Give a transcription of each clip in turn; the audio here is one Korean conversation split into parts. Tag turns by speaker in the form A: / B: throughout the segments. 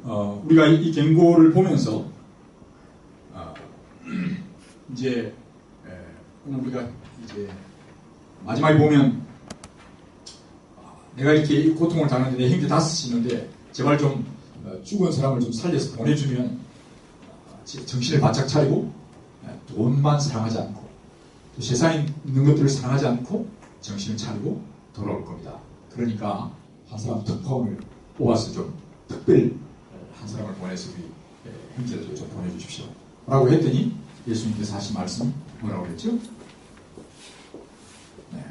A: 우리가 이 경고를 보면서 이제 오늘 우리가 이제 마지막에 보면 내가 이렇게 고통을 당하는데 내 형제 5이 있는데 제발 좀 죽은 사람을 좀 살려서 보내주면 정신을 바짝 차리고 돈만 사랑하지 않고 또 세상에 있는 것들을 사랑하지 않고 정신을 차리고 돌아올 겁니다. 그러니까 한 사람 특파원을 뽑아서 좀 특별히 한 사람을 보내서 우리 형제들 좀 보내주십시오 라고 했더니 예수님께서 하신 말씀 뭐라고 그랬죠? 네.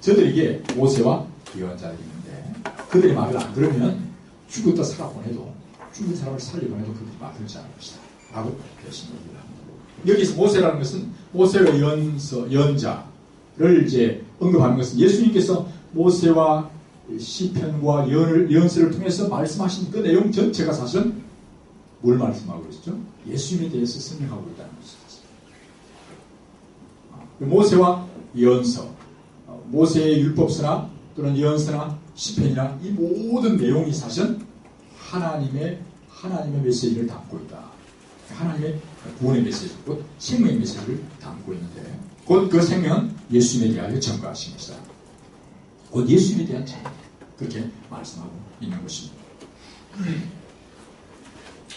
A: 저들에게 모세와 예언자들이 있는데 그들이 말을 안 들으면 죽었다 살아 보내도 죽은 사람을 살려 보내도 그들이 말 들지 않을 것이다 라고 결심 얘기를 합니다. 여기서 모세라는 것은 모세와 예언자를 이제 언급하는 것은 예수님께서 모세와 시편과 예언서를 통해서 말씀하신 그 내용 전체가 사실은 뭘 말씀하고 있죠? 예수님에 대해서 설명하고 있다는 것이죠. 모세와 예언서, 모세의 율법서나 또는 예언서나 시편이나 이 모든 내용이 사실은 하나님의 메시지를 담고 있다. 하나님의 구원의 메시지, 곧 생명의 메시지를 담고 있는데 곧 그 생명은 예수님에 대하여 전가하신 것이다. 곧 예수님에 대한 전가. 그렇게 말씀하고 있는 것입니다.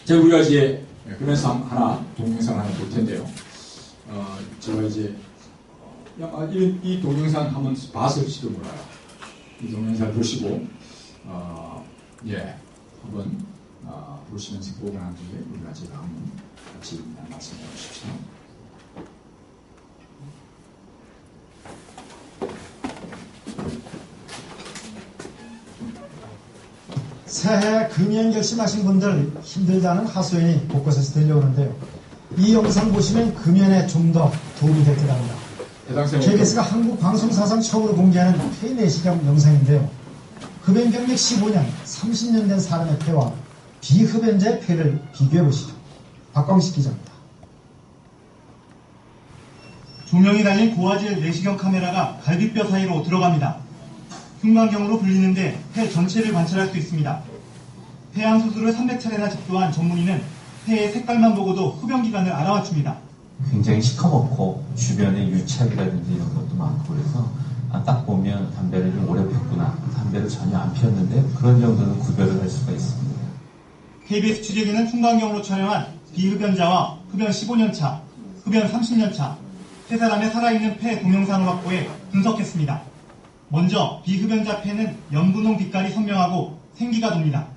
A: 자, 우리가 이제 그러면서 하나 동영상 하나 볼 텐데요. 제가 이제 이 동영상 한번 봤을지도 몰라요. 이 동영상을 보시고 한번 보시면서 보고 난 뒤에 우리가 제가 한번 같이 말씀해 주십시오.
B: 새해 금연 결심하신 분들 힘들다는 하소연이 곳곳에서 들려오는데요. 이 영상 보시면 금연에 좀 더 도움이 될 듯 합니다. KBS가 한국 방송사상 처음으로 공개하는 폐 내시경 영상인데요. 흡연 경력 15년, 30년 된 사람의 폐와 비흡연자의 폐를 비교해 보시죠. 박광식 기자입니다.
C: 조명이 달린 고화질 내시경 카메라가 갈비뼈 사이로 들어갑니다. 흉곽경으로 불리는데 폐 전체를 관찰할 수 있습니다. 폐암 수술을 300차례나 집도한 전문의는 폐의 색깔만 보고도 흡연기간을 알아맞춥니다.
D: 굉장히 시커멓고 주변에 유착이라든지 이런 것도 많고 그래서 딱 보면 담배를 좀 오래 폈구나, 담배를 전혀 안 피웠는데 그런 정도는 구별을 할 수가 있습니다.
C: KBS 취재진은 흉곽경으로 촬영한 비흡연자와 흡연 15년차, 흡연 30년차 세 사람의 살아있는 폐 동영상을 확보해 분석했습니다. 먼저 비흡연자 폐는 연분홍 빛깔이 선명하고 생기가 돕니다.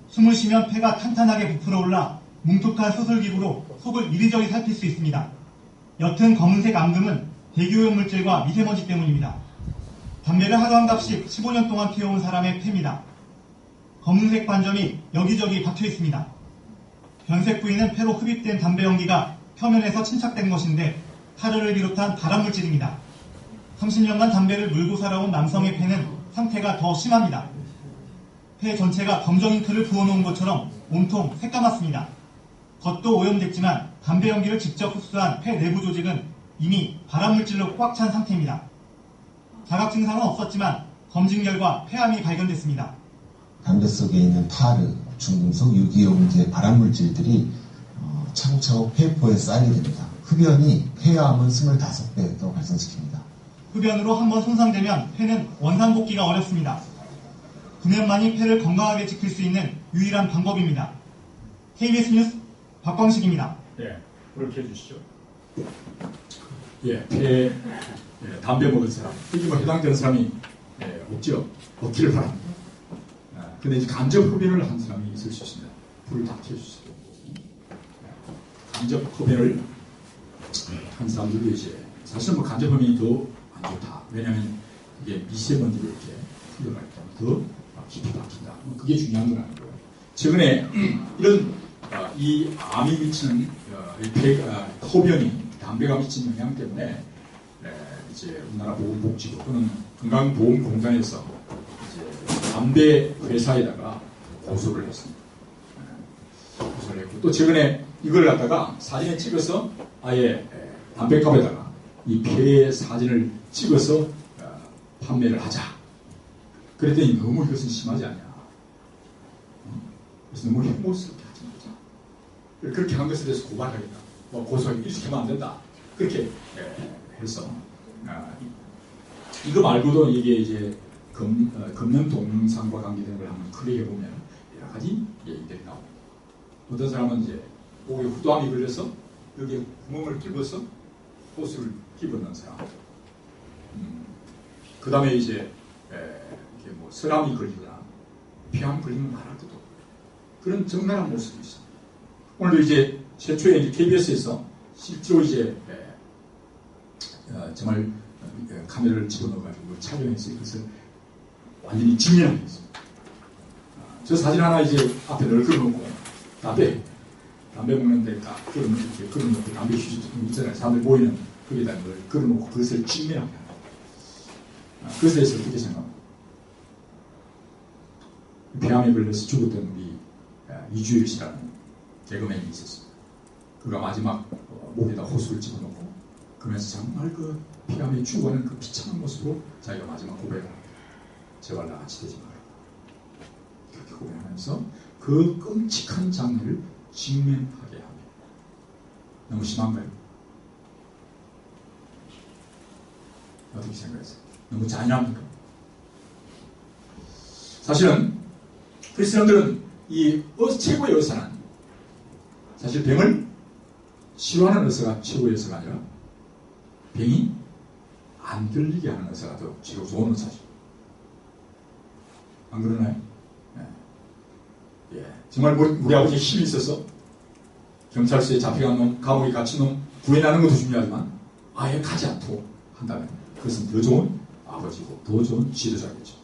C: 숨을 쉬면 폐가 탄탄하게 부풀어 올라 뭉툭한 수술기구로 속을 이리저리 살필 수 있습니다. 옅은 검은색 앙금은 대기오염물질과 미세먼지 때문입니다. 담배를 하루 한 갑씩 15년 동안 피워온 사람의 폐입니다. 검은색 반점이 여기저기 박혀 있습니다. 변색 부위는 폐로 흡입된 담배 연기가 표면에서 침착된 것인데 타르를 비롯한 발암물질입니다. 30년간 담배를 물고 살아온 남성의 폐는 상태가 더 심합니다. 폐 전체가 검정 잉크를 부어놓은 것처럼 온통 새까맣습니다. 겉도 오염됐지만 담배 연기를 직접 흡수한 폐 내부 조직은 이미 발암물질로 꽉 찬 상태입니다. 자각 증상은 없었지만 검진 결과 폐암이 발견됐습니다.
E: 담배 속에 있는 타르, 중금속, 유기용제 발암물질들이 차곡차곡 폐포에 쌓이게 됩니다. 흡연이 폐암은 25배 더 발생시킵니다.
C: 흡연으로 한번 손상되면 폐는 원상복귀가 어렵습니다. 금연만이 폐를 건강하게 지킬 수 있는 유일한 방법입니다. KBS 뉴스 박광식입니다.
A: 예, 그렇게 해주시죠. 폐 담배 먹은 사람, 여기 해당되는 사람이 없죠. 없기를 바랍니다. 근데 이제 간접 흡연을 한 사람이 있을 수 있습니다. 불을 다 켜주시죠. 간접 흡연을 한 사람들도 이제 사실은 간접 흡연이 더 안 좋다. 왜냐하면 이게 미세먼지를 이렇게 흘러가기 때문에 더 깊이 박힌다. 그게 중요한 건 아니고요. 최근에 이런 이 암이 미치는 흡연이 담배가 미치는 영향 때문에 이제 우리나라 보건복지부 또는 건강보험공단에서 이제 담배 회사에다가 고소를 했습니다. 고소를 했고 또 최근에 이걸 갖다가 사진을 찍어서 아예 담배값에다가 이 폐의 사진을 찍어서 판매를 하자. 그랬더니 너무 이것은 심하지 않냐. 그래서 너무 혐오스럽게 하지 말자. 그렇게 한 것에 대해서 고발하겠다. 뭐 고소하게 이렇게 하면 안 된다. 그렇게 해서 이거 말고도 이게 이제 금년 동영상과 관계되는 걸 한번 크게 해보면 여러 가지 얘기들이 나옵니다. 어떤 사람은 이제 목에 후두암이 걸려서 여기에 구멍을 뚫어서 호수를 집어넣은 사람. 그 다음에 이제 이렇게 뭐 설암이 걸리거나 피암 걸리면 말할 것도 없고 그런 적나라한 모습이 있습니다. 오늘도 이제 최초에 이제 KBS에서 실제로 이제 정말 카메라를 집어넣어가지고 촬영해서 이것을 완전히 직면하게 했습니다. 저 사진 하나 이제 앞에 늘 걸어놓고 담배 먹는 데가 이렇게 걸어놓고 담배 휴지 있잖아요. 사람들 모이는 거기다 늘 걸어놓고 그것을 직면하게 합니다. 그것에 대해서 어떻게 생각합니까? 폐암에 걸려서 죽었던 우리 이주일 씨라는 개그맨이 있었습니다. 그가 마지막 목에다 호수를 집어넣고 그러면서 정말 그 폐암에 죽어가는 그 비참한 모습으로 자기가 마지막 고백을 합니다. 제발 나같이 되지 말아요. 그렇게 고백하면서 그 끔찍한 장면을 직면하게 합니다. 너무 심한가요? 어떻게 생각하세요? 너무 잔인합니까? 사실은 크리스천들은 이 최고의 의사는 사실 병을 치료하는 의사가 최고의 의사가 아니라 병이 안 들리게 하는 의사가 더 최고 좋은 의사죠. 안 그러나요? 네. 예. 정말 우리 아버지 힘이 있어서 경찰서에 잡혀간 놈, 감옥에 갇힌 놈 구해내는 것도 중요하지만 아예 가지 않도록 한다면 그것은 더 좋은 아버지고 더 좋은 지도자겠죠.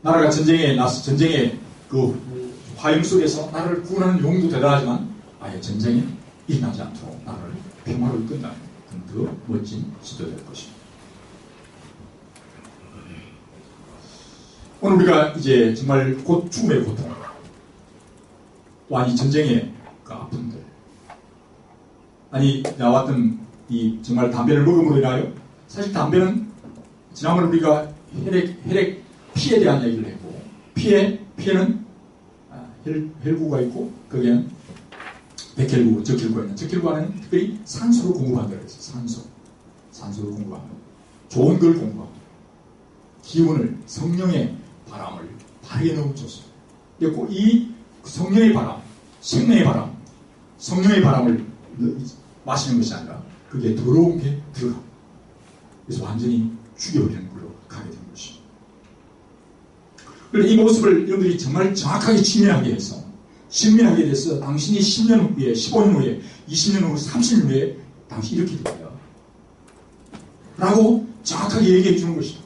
A: 나라가 전쟁에 나서 전쟁에 그 화염 속에서 나라를 구원하는 용도 대단하지만 아예 전쟁에 일어나지 않도록 나라를 평화로 이끈다면 그건 더 멋진 지도자일 것입니다. 오늘 우리가 이제 정말 곧 죽음의 고통 또 아니 전쟁의 그 아픔들 아니 나왔던 이 정말 담배를 먹음으로 인하여 사실 담배는 지난번에 우리가 혈액 피에 대한 얘기를 했고 피에는 혈구가 있고 거기에는 백혈구, 적혈구가 있는 적혈구 안에는 특별히 산소를 공급한다고 했어요. 산소를 공급합니다. 좋은 걸 공급합니다. 기운을 성령의 바람을 발에 넣으면 좋습니다. 그리고 이 성령의 바람, 생명의 바람, 성령의 바람을 마시는 것이 아니라 그게 더러운 게 들어갑니다. 그래서 완전히 죽여버리는 걸로 가게 된 것입니다. 그런데 이 모습을 여러분들이 정말 정확하게 직면하게 해서 신민하게 돼서 당신이 10년 후에, 15년 후에, 20년 후, 30년 후에 당신이 이렇게 됩니다. 라고 정확하게 얘기해 주는 것입니다.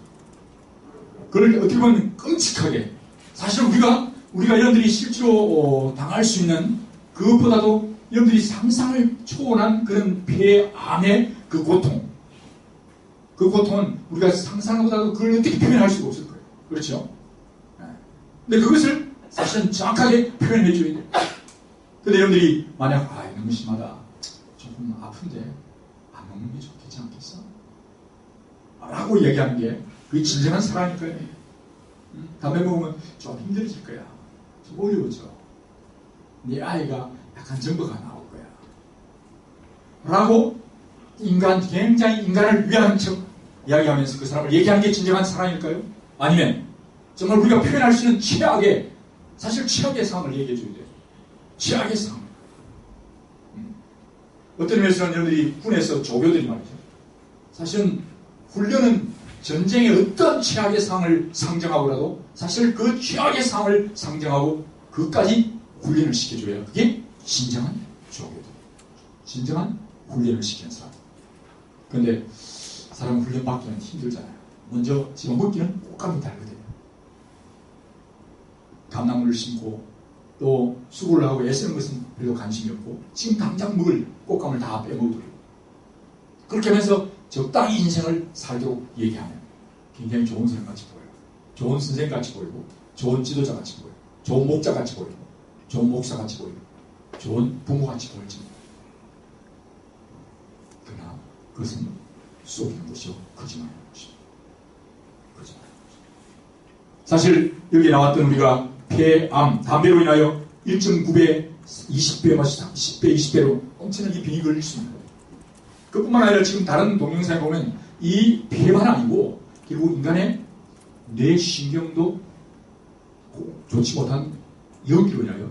A: 그걸 어떻게 보면 끔찍하게 사실은 우리가 여러분들이 실제로 당할 수 있는 그것보다도 여러분들이 상상을 초월한 그런 폐암의 그 고통 그 고통은 우리가 상상보다도 그걸 어떻게 표현할 수가 없을 거예요. 그렇죠? 근데 그것을 사실은 정확하게 표현해 줘야 돼요. 근데 여러분들이 만약 너무 심하다 조금 아픈데 안 먹는 게 좋겠지 않겠어? 라고 얘기하는 게 그게 진정한 사랑일 거예요. 담배 먹으면 좀 힘들어질 거야. 좀 어려워져. 네 아이가 약간 정보가 나올 거야. 라고 굉장히 인간을 위한 척 이야기하면서 그 사람을 얘기하는 게 진정한 사랑일까요? 아니면 정말 우리가 표현할 수 있는 사실 최악의 상황을 얘기해 줘야 돼요. 최악의 상황. 어떤 의미에서는 여러분들이 군에서 조교들이 말이죠. 사실은 훈련은 전쟁의 어떤 최악의 상황을 상정하고라도 사실 그 최악의 상황을 상정하고 그것까지 훈련을 시켜줘야 그게 진정한 조교들. 진정한 훈련을 시키는 사람. 그런데 사람 훈련 받기는 힘들잖아요. 먼저 지금 먹기는 꽃감이 다르거든요. 감나무를 심고 또 수고를 하고 애쓰는 것은 별로 관심이 없고 지금 당장 먹을 꽃감을 다 빼먹어버리고 그렇게 하면서 적당히 인생을 살도록 얘기하면 굉장히 좋은 사람같이 보여요. 좋은 선생같이 보이고 좋은 지도자같이 보여요. 좋은 목자같이 보이고 좋은 목사같이 보이고 좋은 부모같이 보일지 그러나 그것은 속이는 것이요 거짓말하는 것입니다. 거짓말. 사실 여기 나왔던 우리가 폐암, 담배로 인하여 1.9배, 20배, 10배, 20배로 엄청나게 병이 걸릴 수 있는 거예요. 그뿐만 아니라 지금 다른 동영상에 보면 이 폐만 아니고 결국 인간의 뇌신경도 좋지 못한 여기로 인하여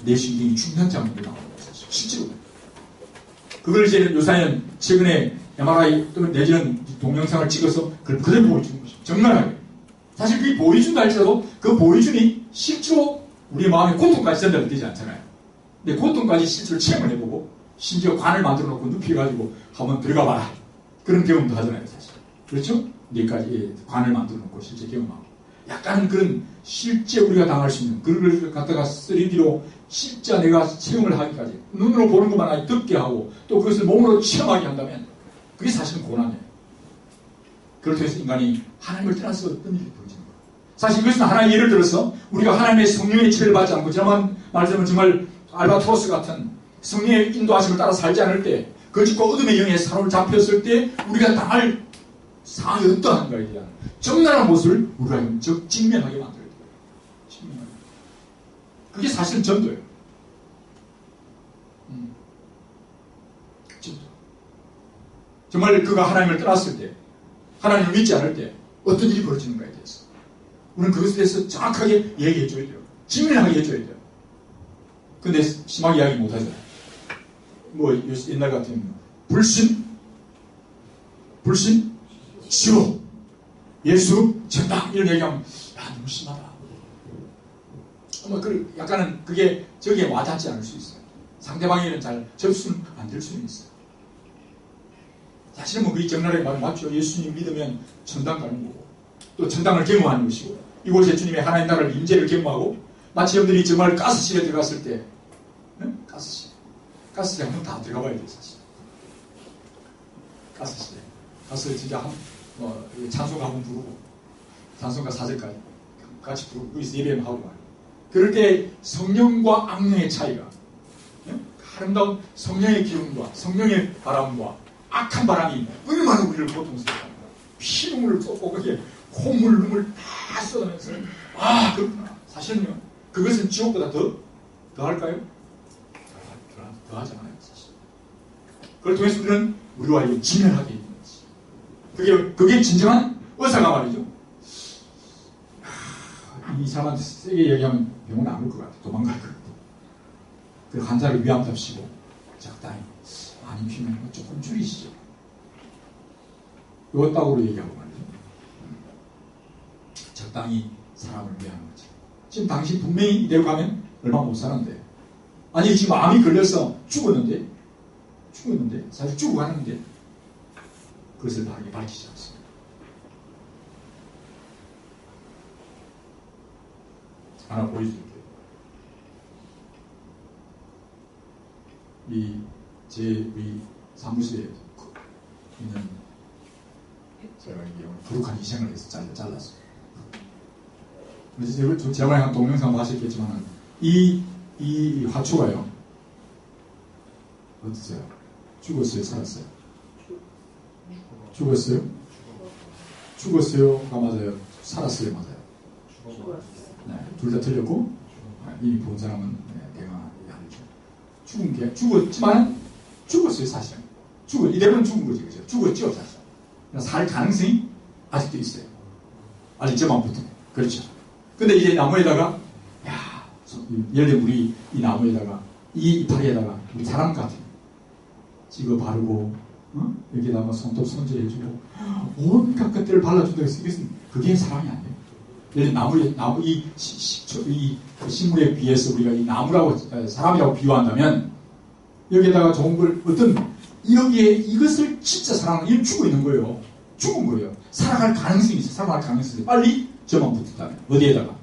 A: 뇌신경이 중요한 장면이 나옵니다. 실제로. 그걸 이제 요사이는 최근에 MRI 또는 내지는 동영상을 찍어서 그걸 그대로 보여주는 것입니다. 정말하게. 사실 그게 보여준다 할지라도 그 보여줌이 실제로 우리 마음에 고통까지 전달되지 않잖아요. 근데 고통까지 실제로 체험을 해보고 심지어 관을 만들어 놓고 눕혀가지고 한번 들어가 봐라. 그런 경험도 하잖아요, 사실. 그렇죠? 뇌까지 관을 만들어 놓고 실제 경험하고. 약간 그런 실제 우리가 당할 수 있는 그걸 갖다가 3D로 실제 내가 체험을 하기까지 눈으로 보는 것만 아니라 듣게 하고 또 그것을 몸으로 체험하게 한다면 그게 사실은 고난이에요. 그걸 통해서 인간이 하나님을 떠나서 어떤 일이 벌어지는 거예요. 사실 이것은 하나의 예를 들어서 우리가 하나님의 성령의 지혜를 받지 않고 지난번 말씀은 정말 알바트로스 같은 성령의 인도하심을 따라 살지 않을 때 거짓과 어둠의 영에 사로를 잡혔을 때 우리가 당할 상황이 어떠한가에 대한 적나라한 모습을 우리가 직면하게 만들어야 돼요. 직면하게. 그게 사실은 전도예요. 전도. 정말 그가 하나님을 떠났을 때 하나님을 믿지 않을 때 어떤 일이 벌어지는가에 대해서 우리는 그것에 대해서 정확하게 얘기해줘야 돼요. 직면하게 해줘야 돼요. 근데 심하게 이야기 못하잖아요. 뭐 옛날 같으면 불신, 주, 예수, 정당 이런 얘기하면 야 너무 심하다. 약간은 그게 저기에 와닿지 않을 수 있어요. 상대방에는 잘 접수는 안 될 수는 있어요. 사실은 뭐 그게 적나라하게 말은 맞죠. 예수님 믿으면 천당 가는 거고 또 천당을 경험하는 것이고 이곳에 주님의 하나님 나라를 임재를 경험하고 마치 여러분들이 정말 가스실에 들어갔을 때 가스실에 한번 다 들어가 봐야 돼요. 사실 가스실에 가서 진짜 찬송가 한번 부르고 찬송가 4절까지 같이 부르고 거기서 예배만 하고 말이에요. 그럴 때 성령과 악령의 차이가 아름다운 성령의 기운과 성령의 바람과 악한 바람이 얼마나 우리를 고통스럽게 합니다. 피눈물을 쏟고 그게 콧물, 눈물 다 쏟아내면서 그렇구나. 사실은요. 그것은 지옥보다 더 할까요? 더 하잖아요. 사실. 그걸 통해서 우리는 우리와 진멸하게 있는 거지. 그게 진정한 의사가 말이죠. 이 사람한테 세게 얘기하면 병원 안 올 것 같아. 도망갈 것 같아. 그 환자를 위암답시고 적당히 많이 피면 조금 줄이시죠. 이거 따구로 얘기하고 말이죠. 적당히 사람을 위하는 거지. 지금 당신 분명히 이대로 가면 얼마 못 사는데 아니 지금 암이 걸려서 죽었는데 사실 죽어가는데 그것을 바르게 밝히지 않습니다. 하나 보여드릴게요. 이 사무실에 있는 제가 이게 거룩한 희생을 해서 잘랐어요. 그래서 제가 한 동영상 보셨겠지만 이 화초가요. 어떠세요? 죽었어요? 살았어요? 죽었어요? 죽었어요가 맞아요? 살았어요? 맞아요? 네, 둘 다 틀렸고 이미 본 사람은 대강 죽었지만 죽었어요. 사실은 이대로는 죽은 거죠. 그죠? 죽었죠. 사실 살 가능성이 아직도 있어요. 아직 저만 붙으면 그렇죠. 근데 이제 나무에다가 예를 들면 우리 이 나무에다가 이 이파리에다가 우리 사람 같은 찍어 바르고 여기다가 손톱 손질해주고 온갖 것들을 발라준다고 해서 이것은 그게 사랑이 아니에요. 예를 들면 이 식물에 비해서 우리가 이 나무라고 사람이라고 비유한다면 여기에다가 좋은 걸 여기에 이것을 진짜 사랑하는 이건 죽어 있는 거예요. 죽은 거예요. 살아갈 가능성이 있어요. 살아갈 가능성이 있어요. 빨리 저만 붙었다면 어디에다가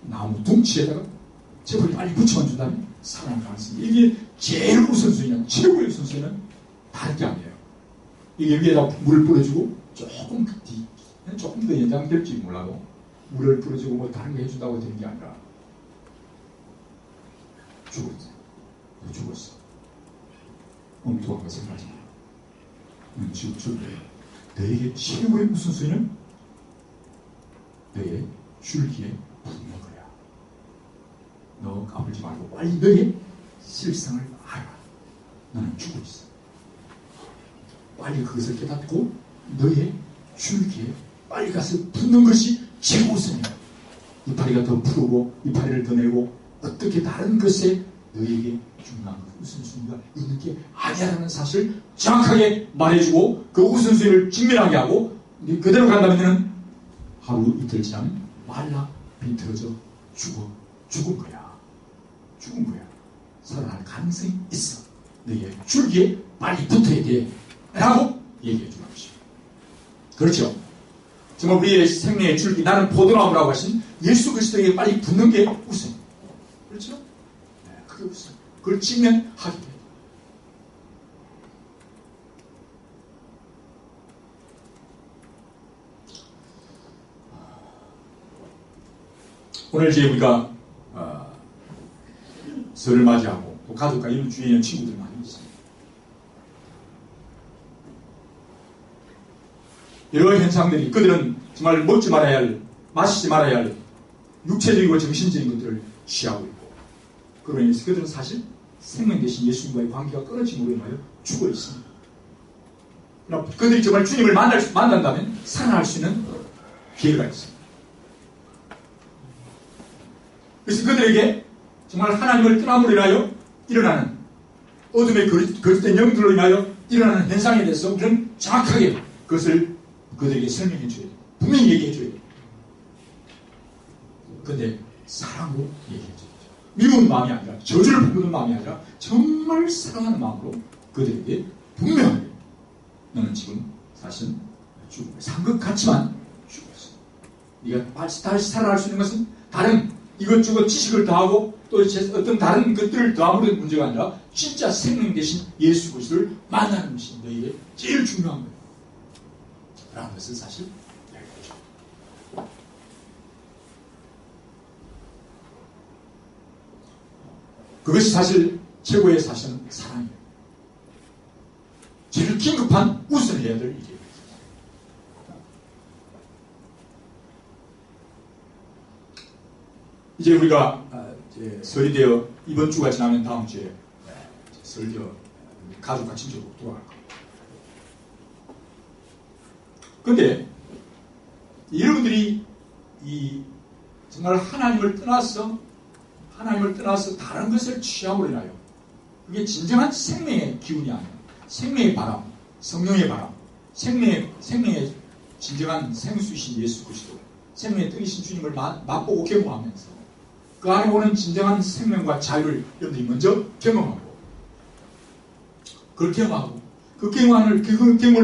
A: 나무 둥치에다가 저걸 빨리 붙여만 준다면 살아날 가능성이 이게 제일 우선순위는 최고의 우선순위는 다른 게 아니에요. 이게 위에다 물을 뿌려주고 조금 더 연장될지 몰라도 물을 뿌려주고 뭐 다른 거 해준다고 되는 게 아니라 죽었어. 엉뚱한 거 생각하지 마. 지금 너에게 최고의 우선순위는 너의 줄기에 붙는 거야. 너 까불지 말고 빨리 너의 실상을 알아. 나는 죽고 있어. 빨리 그것을 깨닫고 너의 줄기에 빨리 가서 붙는 것이 최고 우선이야. 이파리가 더 푸르고 이파리를 더 내고 어떻게 다른 것에 너에게 중요한 우선순위가 있는 게 아니라는 사실을 정확하게 말해주고 그 우선순위를 직면하게 하고 그대로 간다면 하루 이틀 지나면 말라 비틀어져 죽은 거야. 죽은 거야. 살아날 가능성이 있어. 너의 줄기에 빨리 붙어야 돼 라고 얘기해 주는 것이죠. 그렇죠. 정말 우리의 생명의 줄기, 나는 포도나무라고 하신 예수 그리스도에게 빨리 붙는 게 우선. 그렇죠? 네, 그게 우선. 그걸 직면하게 돼요. 오늘 이제 우리가 설을 맞이하고 또 가족과 이런 주위에 있는 친구들 많이 있습니다. 여러 현상들이 그들은 정말 먹지 말아야 할, 마시지 말아야 할 육체적이고 정신적인 것들을 취하고 있고 그로 인해서 그들은 사실 생명 대신 예수님과의 관계가 끊어짐으로 인하여 죽어 있습니다. 그러나 그들이 정말 주님을 만난다면 살아날 수 있는 기회가 있습니다. 그래서 그들에게 정말 하나님을 떠남으로 인하여 일어나는 어둠의 거짓된 영들로 인하여 일어나는 현상에 대해서 우리는 정확하게 그것을 그들에게 설명해 줘야 돼요. 분명히 얘기해 줘야 돼요. 그런데 사랑으로 얘기해 줘야죠. 미운 마음이 아니라 저주를 부르는 마음이 아니라 정말 사랑하는 마음으로 그들에게 분명하게 너는 지금 사실 죽음을 산 것 같지만 죽었어. 네가 다시 살아날 수 있는 것은 다른 이것저것 지식을 더하고 또 어떤 다른 것들을 더함으로 문제가 아니라 진짜 생명 대신 예수 그리스도를 만나는 것이 너에게 제일 중요한 거예요. 라는 것을 사실 이야기하죠. 그것이 사실 최고의 사실은 사랑이에요. 제일 긴급한 우선해야 될 일이에요. 이제 우리가 설이 되어 이번 주가 지나면 다음 주에 설되어 가족과 친척으로 돌아갈 겁니다. 그런데 여러분들이 정말 하나님을 떠나서 다른 것을 취함으로 인하여 그게 진정한 생명의 기운이 아니라 생명의 바람, 성령의 바람, 생명의 진정한 생수이신 예수 그리스도, 생명의 뜻이신 주님을 맛보고 경험하면서 그 안에 오는 진정한 생명과 자유를 여러분들이 먼저 경험하고 그걸 경험하고 그 경험을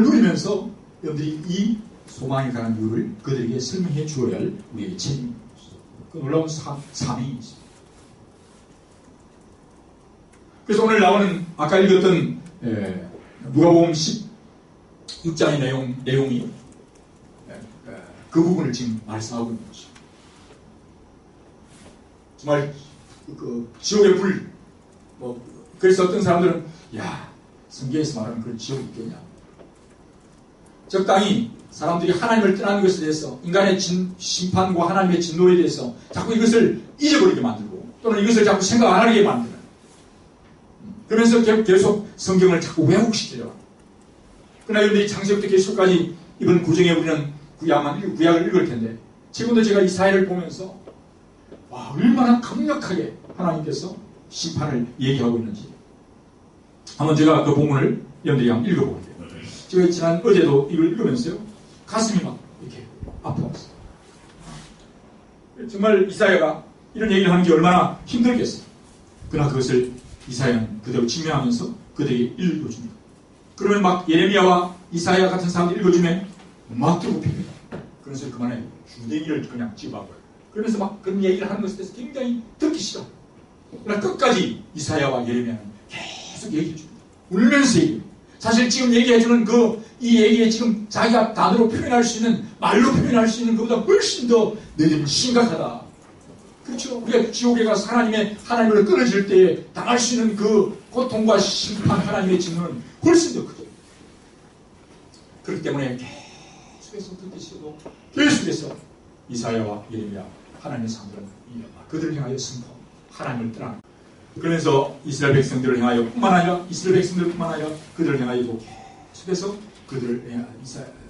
A: 누리면서 여러분들이 이 소망에 관한 이유를 그들에게 설명해 주어야 할 우리의 책임입니다. 그 놀라운 사명이 있습니다. 그래서 오늘 나오는 아까 읽었던 누가복음 16장의 내용이 그 부분을 지금 말씀하고 있는 것이죠. 정말 지옥의 불, 그래서 어떤 사람들은 성경에서 말하는 그런 지옥이 있겠냐. 적당히 사람들이 하나님을 떠나는 것에 대해서 인간의 심판과 하나님의 진노에 대해서 자꾸 이것을 잊어버리게 만들고 또는 이것을 자꾸 생각 안 하게 만드는, 그러면서 계속 성경을 자꾸 왜곡시키려고. 그러나 여러분들이 창세기부터 계시록까지 이번 구정에 우리는 구약을 읽을 텐데 지금도 제가 이 사회를 보면서 얼마나 강력하게 하나님께서 심판을 얘기하고 있는지 한번 제가 그 본문을 여러분들이 한번 읽어볼게요. 제가 지난 어제도 이걸 읽으면서요 가슴이 막 이렇게 아파왔어요. 정말 이사야가 이런 얘기를 하는 게 얼마나 힘들겠어요. 그러나 그것을 이사야는 그대로 증명하면서 그들에게 읽어줍니다. 그러면 막 예레미야와 이사야 같은 사람들 읽어주면 막 들고 핍니다. 그래서 그만해 주댕이를 그냥 집어버려요. 그러면서 막 그런 얘기를 하는 것에 대해서 굉장히 듣기 싫어. 그러나 끝까지 이사야와 예레미야는 계속 얘기해줍니다. 울면서 얘기해요. 사실 지금 얘기해주는 이 얘기에 지금 자기가 단어로 표현할 수 있는, 말로 표현할 수 있는 것보다 훨씬 더 너희들은 심각하다. 그렇죠? 우리가 지옥에 가서 하나님을 끊어질 때 당할 수 있는 그 고통과 심판, 하나님의 진노는 훨씬 더 크죠. 그렇기 때문에 계속해서 듣기 싫어도 계속해서 이사야와 예레미야 하나님의 사람들은 그들을 향하여 선포, 하나님을 떠나. 그러면서 이스라엘 백성들을 향하여 뿐만 아니라 이스라엘 백성들뿐만 아니라 그들을 향하여도 계속해서 그들을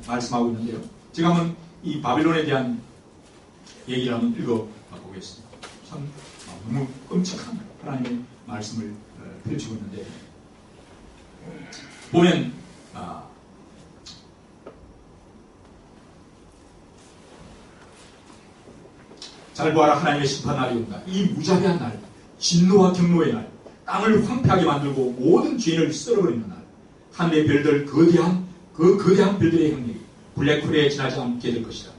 A: 말씀하고 있는데요. 제가 한번 이 바빌론에 대한 얘기를 한번 읽어보겠습니다. 참 너무 끔찍한 하나님의 말씀을 펼치고 있는데 보면 잘 보아라, 하나님의 심판 날이 온다. 이 무자비한 날, 진노와 경노의 날, 땅을 황폐하게 만들고 모든 죄인을 썰어버리는 날, 하늘의 별들, 거대한 별들의 행력이 블랙홀에 지나지 않게 될 것이다.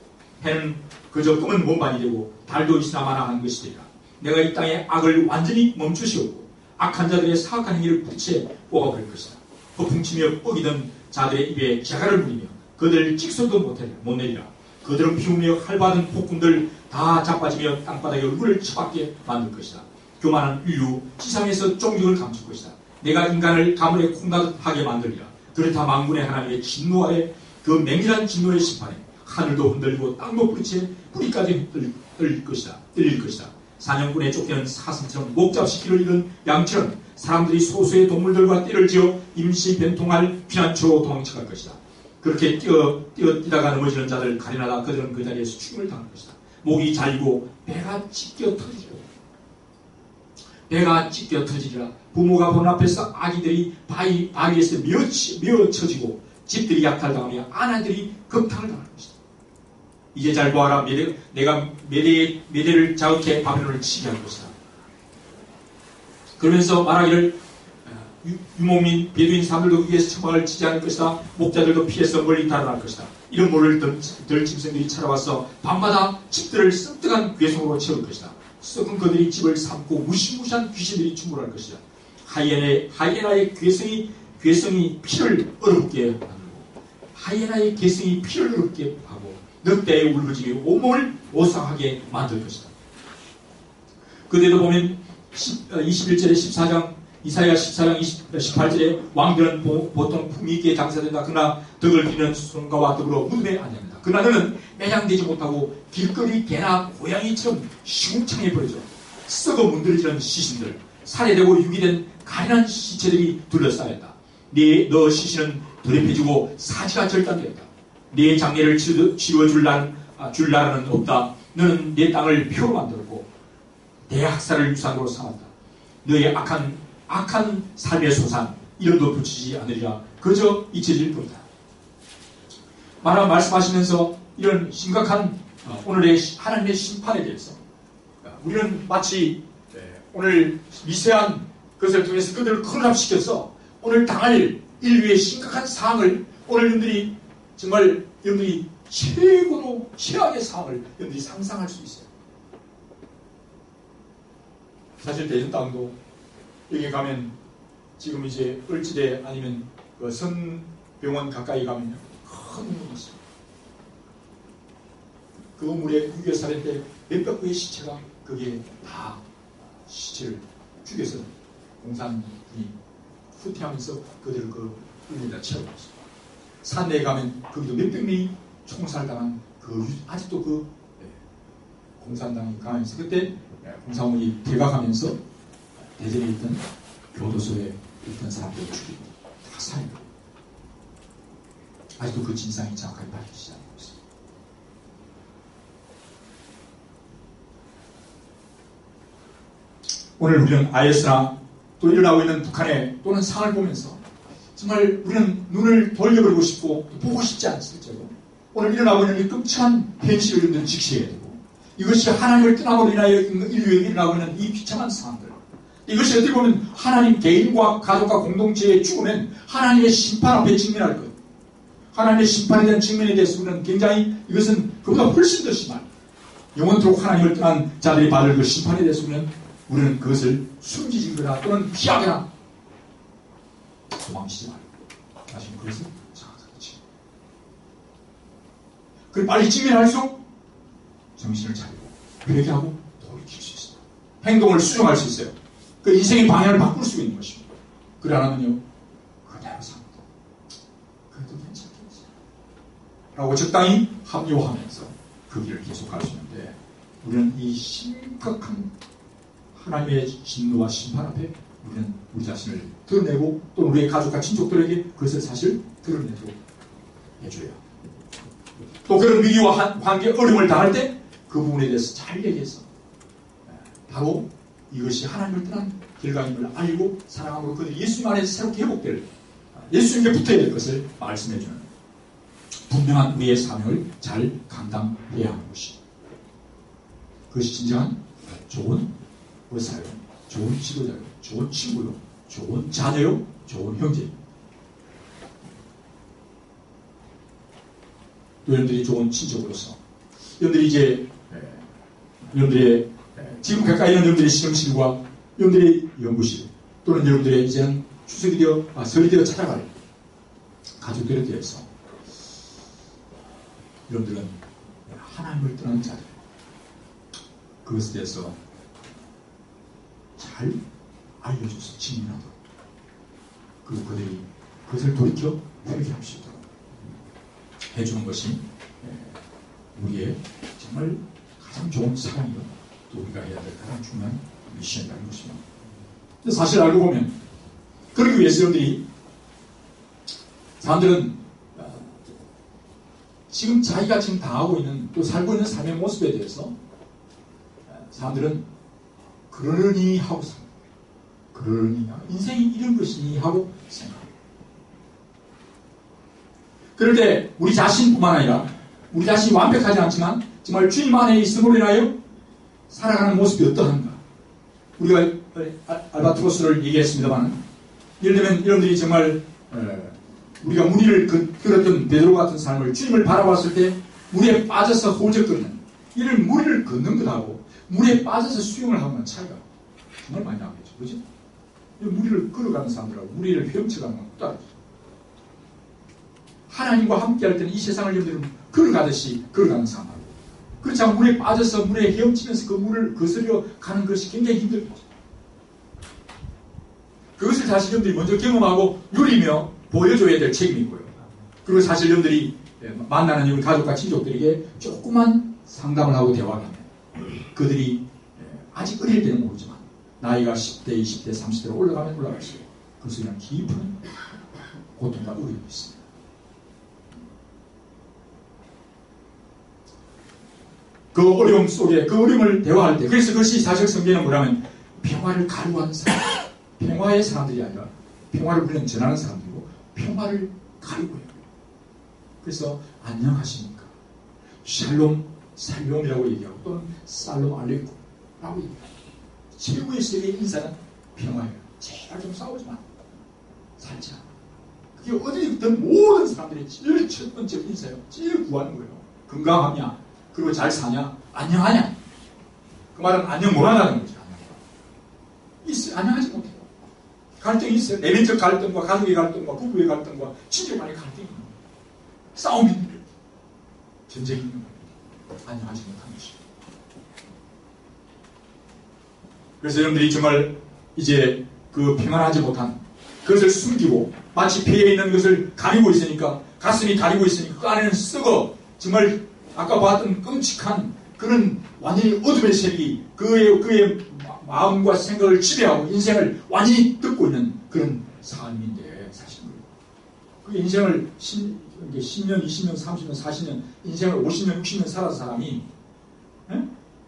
A: 해는 그저 검은 몸반이 되고 달도 있으나마나 한 것이 되리라. 내가 이 땅의 악을 완전히 멈추시었고 악한 자들의 사악한 행위를 부채 뽑아버릴 것이다. 허풍치며 뻐기던 자들의 입에 재갈을 부리며 그들을 찍소도 못 내리라. 그들은 피우며 활받은 폭군들 다 자빠지며 땅바닥에 얼굴을 처박게 만들 것이다. 교만한 인류 지상에서 종족을 감출 것이다. 내가 인간을 가물에 콩나듯하게 만들리라. 그렇다 만군의 하나님의 진노 아래 그 맹렬한 진노의 심판에 하늘도 흔들리고 땅도 부딪혀 뿌리까지 떨릴 것이다. 사냥꾼에 쫓기는 사슴처럼 목잡시키를 잃은 양처럼 사람들이 소수의 동물들과 띠를 지어 임시 변통할 피난처로 도망쳐갈 것이다. 그렇게 뛰다가 넘어지는 자들 가리나다 그들은 그 자리에서 죽음을 당할 것이다. 목이 잘리고 배가 찢겨 터지리라. 부모가 보는 앞에서 아기들이 바위에서 미어쳐지고 집들이 약탈당하며 아내들이 극탕을 당할 것이다. 이제 잘 보아라, 내가 메대를 자극해 바벨론을 치게 할 것이다. 그러면서 말하기를 유목민 베두인 사람들도 위에서 처박을 치지 않을 것이다. 목자들도 피해서 멀리 달아날 것이다. 이런 모를 들 짐승들이 찾아와서 밤마다 집들을 습득한 괴성으로 채울 것이다. 썩은 그들이 집을 삼고 무시무시한 귀신들이 충돌할 것이다. 하이에나의 괴성이 피를 얼었게 만들고 하이에나의 괴성이 피를 얼었게 하고 늑대의 울부짖음이 온몸을 오싹하게 만들 것이다. 그대도 보면 21절에 14장 이사야 14장 18절에 왕들은 보통 품위 있게 장사된다. 그러나 덕을 비는 손가와 더불어 무덤에 앉아있다. 그러나 너는 매장되지 못하고 길거리 개나 고양이처럼 시궁창에 버려져 썩어 문드러지는 시신들, 살해되고 유기된 가련한 시체들이 둘러싸였다. 너 시신은 더럽혀지고 사지가 절단되었다. 네 장례를 치루어줄 나라는 없다. 너는 내 땅을 표로 만들었고 내 학살을 유산으로 삼았다. 너의 악한 삶의 소산 이름도 붙이지 않으리라. 그저 잊혀질 뿐이다. 말씀하시면서 이런 심각한 오늘의 하나님의 심판에 대해서 우리는 마치 오늘 미세한 것을 통해서 그들을 큰압시켜서 오늘 당할 인류의 심각한 상황을 오늘 여러분들이 최고로 최악의 상황을 여러분들이 상상할 수 있어요. 사실 대전 땅도 여기 가면 지금 이제 을지대 아니면 그 선병원 가까이 가면 큰 물이 있어요. 그 물에 유교살인 때 몇백 구의 시체가 거기에 다 시체를 죽여서 공산군이 후퇴하면서 그들을 그 물에다 채우고 있어요. 산내에 가면 거기도 몇백 명이 총살당한 아직도 그 공산당이 강하면서 그때 공산군이 퇴각하면서 대전에 있던 교도소에 있던 사람들을 죽이고 다 살인하고 아직도 그 진상이 정확하게 밝히지 않고 있습니다. 오늘 우리는 IS나 또 일어나고 있는 북한의 또는 상을 보면서 정말 우리는 눈을 돌려버리고 싶고 보고 싶지 않을지라도 오늘 일어나고 있는 이 끔찍한 현실을 우리는 직시해야 되고 이것이 하나님을 떠남으로 인하여 인류에게 일어나고 있는 이 비참한 상황들 이것이 어떻게 보면 하나님 개인과 가족과 공동체의 죽으면 하나님의 심판 앞에 직면할 것 하나님의 심판에 대한 직면에 대해서 우리는 굉장히 이것은 그보다 훨씬 더 심한 영원토록 하나님을 떠난 자들이 받을 그 심판에 대해서 우리는 그것을 숨기거나 또는 피하거나 도망치지 말고 다시 그것을 정확하게 그 빨리 직면할수록 정신을 차리고 회개하고 돌이킬 수 있습니다. 행동을 수정할 수 있어요. 그 인생의 방향을 바꿀 수 있는 것입니다. 그래 않으면요 그대로 삽니다. 그래도 괜찮겠지 라고 적당히 합리화하면서 그 길을 계속 갈 수 있는데 우리는 이 심각한 하나님의 진노와 심판 앞에 우리는 우리 자신을 드러내고 또 우리의 가족과 친족들에게 그것을 사실 드러내도록 해줘요. 또 그런 위기와 관계 어려움을 당할 때 그 부분에 대해서 잘 얘기해서 바로 이것이 하나님을 떠난 결과임을 알고 사랑함으로 그들이 예수님 안에서 새롭게 회복될 예수님께 붙어야 될 것을 말씀해주는 분명한 우리의 사명을 잘 감당해야 하는 것이 그것이 진정한 좋은 의사요, 좋은 지도자요, 좋은 친구요, 좋은 자녀요, 좋은 형제요. 또 여러분들이 좋은 친척으로서 여러분들이 이제 여러분들의 지금 가까이 있는 여러분들의 실험실과 여러분들의 연구실 또는 여러분들의 이제는 추석이 되어 설이 되어 찾아갈 가족들에 대해서 여러분들은 하나님을 떠난 자들 그것에 대해서 잘 알려줘서 증명하도록 그리고 그들이 그것을 돌이켜 회개할 수 있도록 해주는 것이 우리의 정말 가장 좋은 사랑이고 또 우리가 해야 될 가장 중요한 미션이라는 것입니다. 사실 알고 보면 그러기 위해서 사람들은 지금 자기가 지금 당하고 있는 또 살고 있는 삶의 모습에 대해서 사람들은 그러니 하고 삽니다. 그러니 인생이 이런 것이니 하고 생각합니다. 그럴 때 우리 자신뿐만 아니라 우리 자신이 완벽하지 않지만 정말 주님 안에 있음으로 인하여 살아가는 모습이 어떠한가. 우리가 알바트로스를 얘기했습니다만 예를 들면 여러분들이 정말 우리가 무리를 걸었던 베드로 같은 삶을 주님을 바라봤을 때 물에 빠져서 호적거리는 이를 무리를 걷는 것하고 물에 빠져서 수영을 하는 차이가 정말 많이 나겠죠. 그렇죠? 무리를 걸어가는 사람들하고 무리를 헤엄쳐가는 건 다르죠. 하나님과 함께 할 때는 이 세상을 여러분들은 걸어가듯이 걸어가는 사람하고 그렇지 않고 물에 빠져서 물에 헤엄치면서 그 물을 거스려 가는 것이 굉장히 힘들죠. 그것을 사실 여러분들이 먼저 경험하고 누리며 보여줘야 될 책임이 있고요. 그리고 사실 여러분들이 만나는 우리 가족과 친족들에게 조금만 상담을 하고 대화를 하면 그들이 아직 어릴 때는 모르지만 나이가 10대, 20대, 30대로 올라가면 올라갈수록 그것을 그냥 깊은 고통과 어려움이 있습니다. 그 어려움 속에 그 어려움을 대화할 때 그래서 그것이 사실 성경에는 뭐라면 평화를 가루하는 사람 평화의 사람들이 아니라 평화를 우리는 전하는 사람들이고 평화를 가루고 해요. 그래서 안녕하십니까 샬롬이라고 얘기하고 또는 살롬 알레이쿰라고 얘기합니다. 최고의 세계의 인사는 평화예요. 제발 좀 싸우지만 살자. 그게 어디 있든 모든 사람들이 제일 첫 번째 인사예요. 제일 구하는 거예요. 건강하냐 그리고 잘 사냐 안녕하냐 그 말은 안녕 못하다는 거죠. 있어요. 안녕하지 못해요. 갈등이 있어요. 내면적 갈등과 가족의 갈등과 부부의 갈등과 친족 간의 갈등이 있는 거예요. 싸움이 있는 거예요. 전쟁이 있는 거예요. 안녕하지 못하는 것이죠. 그래서 여러분들이 정말 이제 그 평안하지 못한 그것을 숨기고 마치 폐에 있는 것을 가리고 있으니까 가슴이 가리고 있으니까 그 안에는 썩어 정말 아까 봤던 끔찍한 그런 완전히 어둠의 세력이 그의 마음과 생각을 지배하고 인생을 완전히 뜯고 있는 그런 삶인데 사실은 그 인생을 10년, 20년, 30년, 40년 인생을 50년, 60년 살아서 사람이